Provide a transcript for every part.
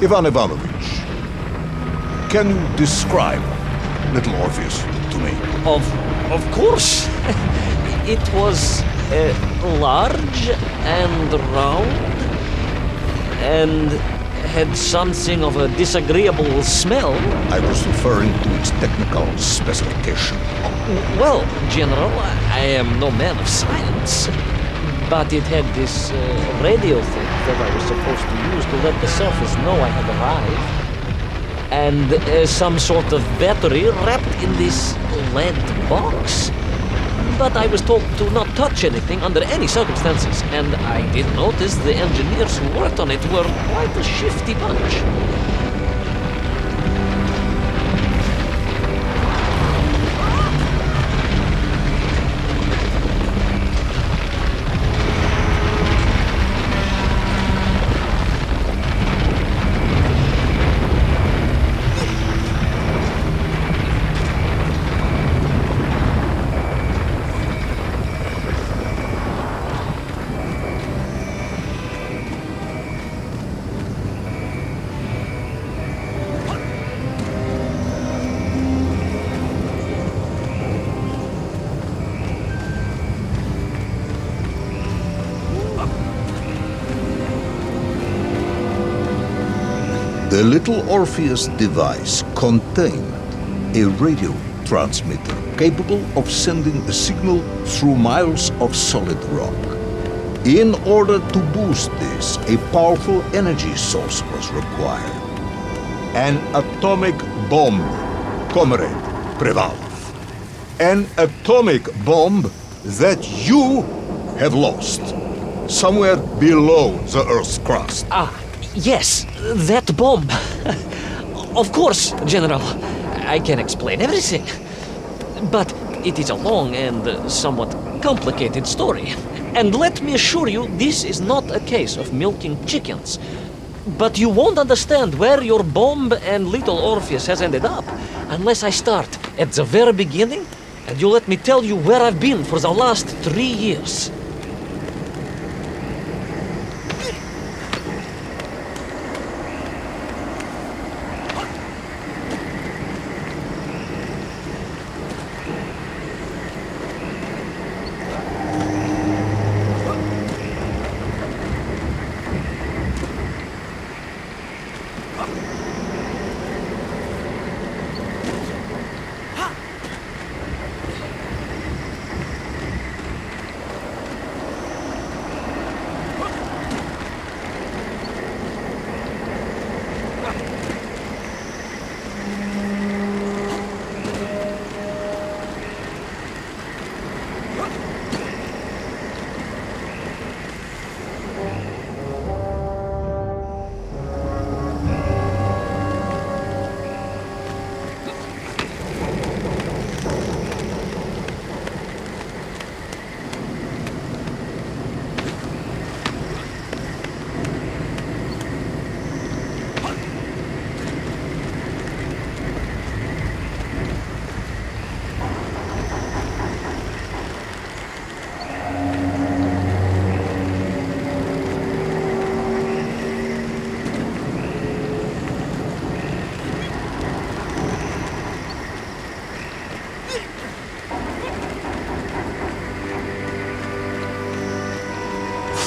Ivan Ivanovich, can you describe little Orpheus to me? Of course. It was large and round and had something of a disagreeable smell. I was referring to its technical specification. Well, General, I am no man of science, but it had this radio thing that I was supposed to use to let the surface know I had arrived, and some sort of battery wrapped in this lead box. But I was told to not touch anything under any circumstances, and I did notice the engineers who worked on it were quite a shifty bunch. The little Orpheus device contained a radio transmitter capable of sending a signal through miles of solid rock. In order to boost this, a powerful energy source was required. An atomic bomb, Comrade Prevalov. An atomic bomb that you have lost somewhere below the Earth's crust. Yes, that bomb. Of course, General. I can explain everything. But it is a long and somewhat complicated story. And let me assure you, this is not a case of milking chickens. But you won't understand where your bomb and little Orpheus has ended up unless I start at the very beginning and you let me tell you where I've been for the last 3 years.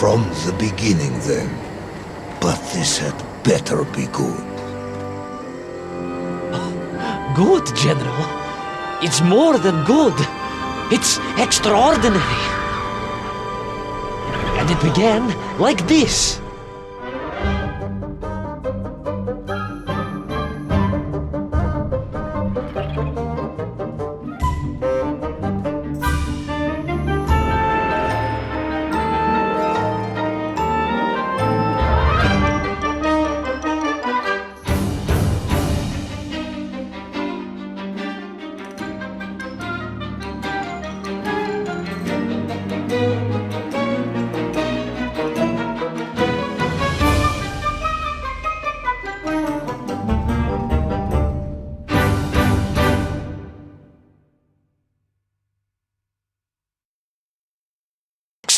From the beginning, then. But this had better be good. Good, General. It's more than good. It's extraordinary. And it began like this.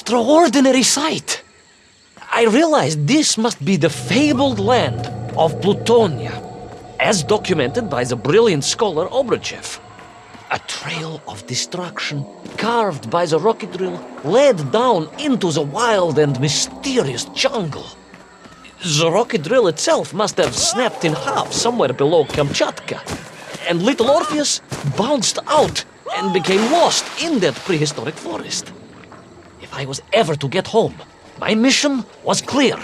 Extraordinary sight! I realized this must be the fabled land of Plutonia, as documented by the brilliant scholar Obruchev. A trail of destruction carved by the rocket drill led down into the wild and mysterious jungle. The rocket drill itself must have snapped in half somewhere below Kamchatka, and little Orpheus bounced out and became lost in that prehistoric forest. If I was ever to get home, my mission was clear: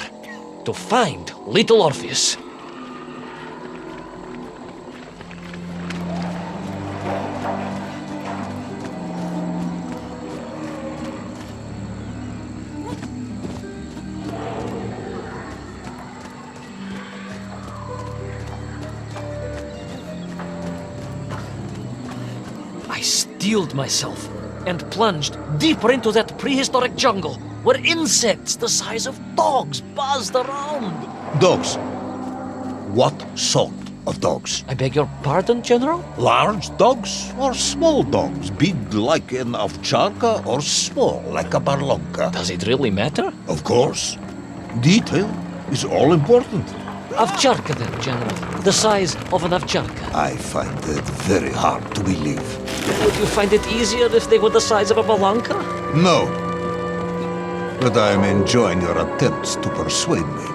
to find little Orpheus. I steeled myself and plunged deeper into that prehistoric jungle where insects the size of dogs buzzed around. Dogs. What sort of dogs? I beg your pardon, General? Large dogs or small dogs? Big like an ovcharka or small like a barlonka? Does it really matter? Of course. Detail is all important. Ovcharka then, General. The size of an ovcharka. I find that very hard to believe. Would you find it easier if they were the size of a balanka? No. But I am enjoying your attempts to persuade me.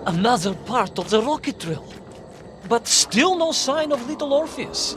Another part of the rocket drill. But still no sign of little Orpheus.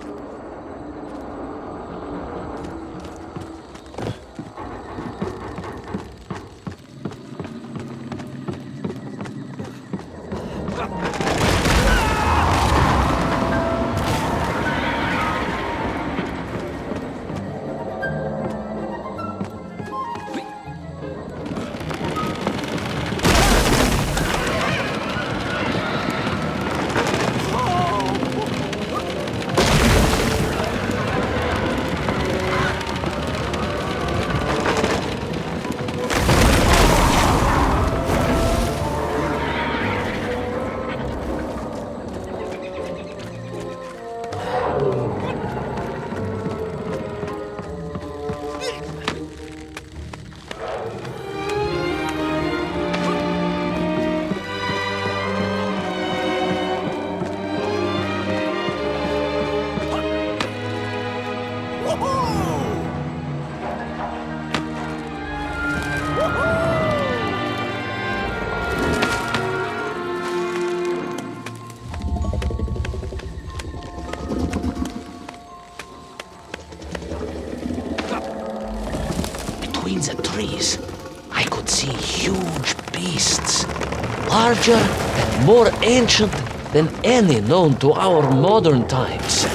Between the trees, I could see huge beasts, larger and more ancient than any known to our modern times.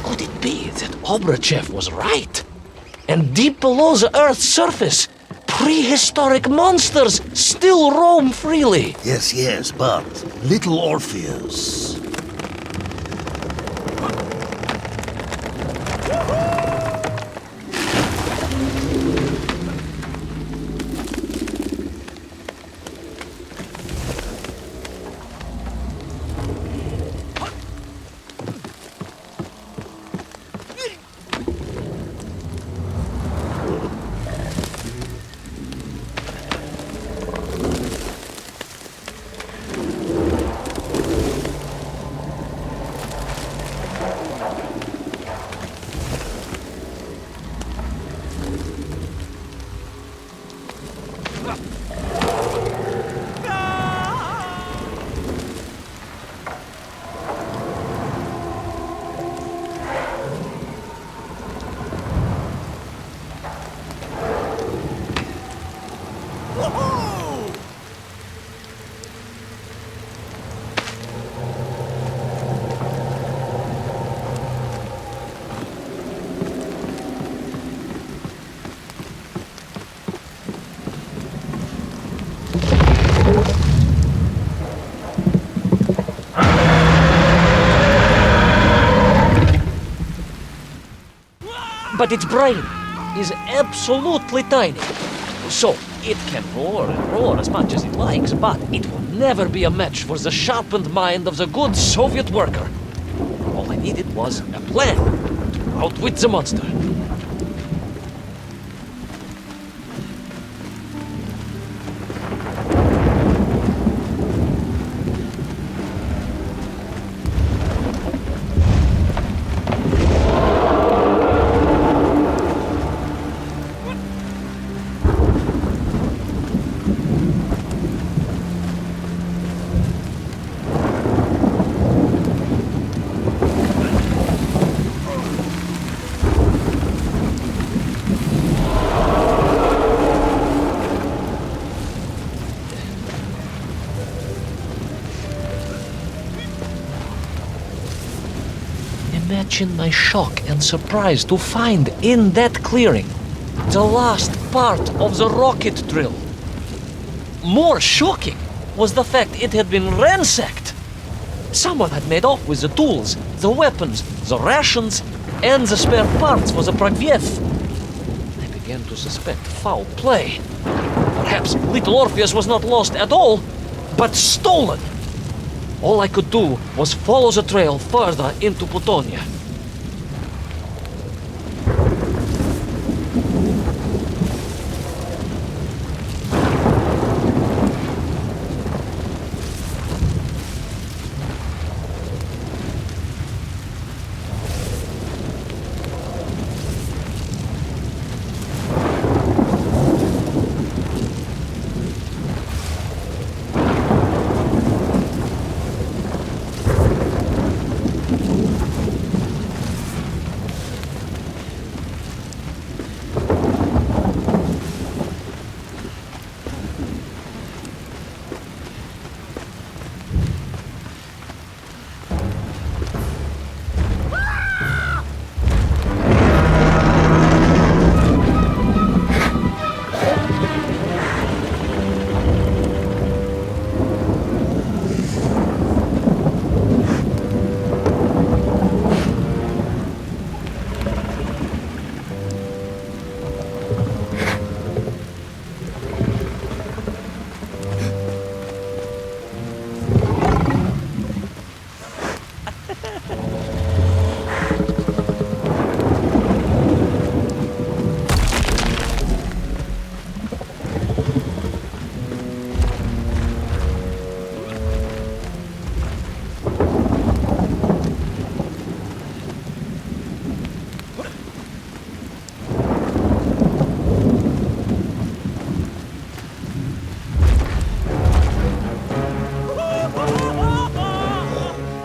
Could it be that Obruchev was right? And deep below the Earth's surface, prehistoric monsters still roam freely. Yes, but little Orpheus. But its brain is absolutely tiny. So it can roar and roar as much as it likes, but it will never be a match for the sharpened mind of the good Soviet worker. All I needed was a plan to outwit the monster. Imagine my shock and surprise to find in that clearing the last part of the rocket drill. More shocking was the fact it had been ransacked. Someone had made off with the tools, the weapons, the rations, and the spare parts for the Pragviev. I began to suspect foul play. Perhaps little Orpheus was not lost at all, but stolen. All I could do was follow the trail further into Plutonia.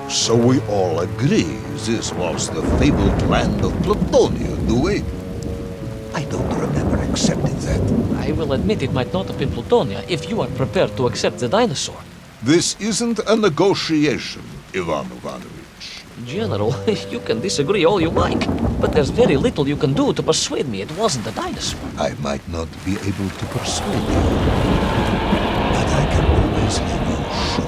So we all agree this was the fabled land of Plutonia, do we? I don't remember accepting that. I will admit it might not have been Plutonia if you are prepared to accept the dinosaur. This isn't a negotiation, Ivan Ivanovich. General, you can disagree all you like, but there's very little you can do to persuade me it wasn't a dinosaur. I might not be able to persuade you, but I can always leave you sure.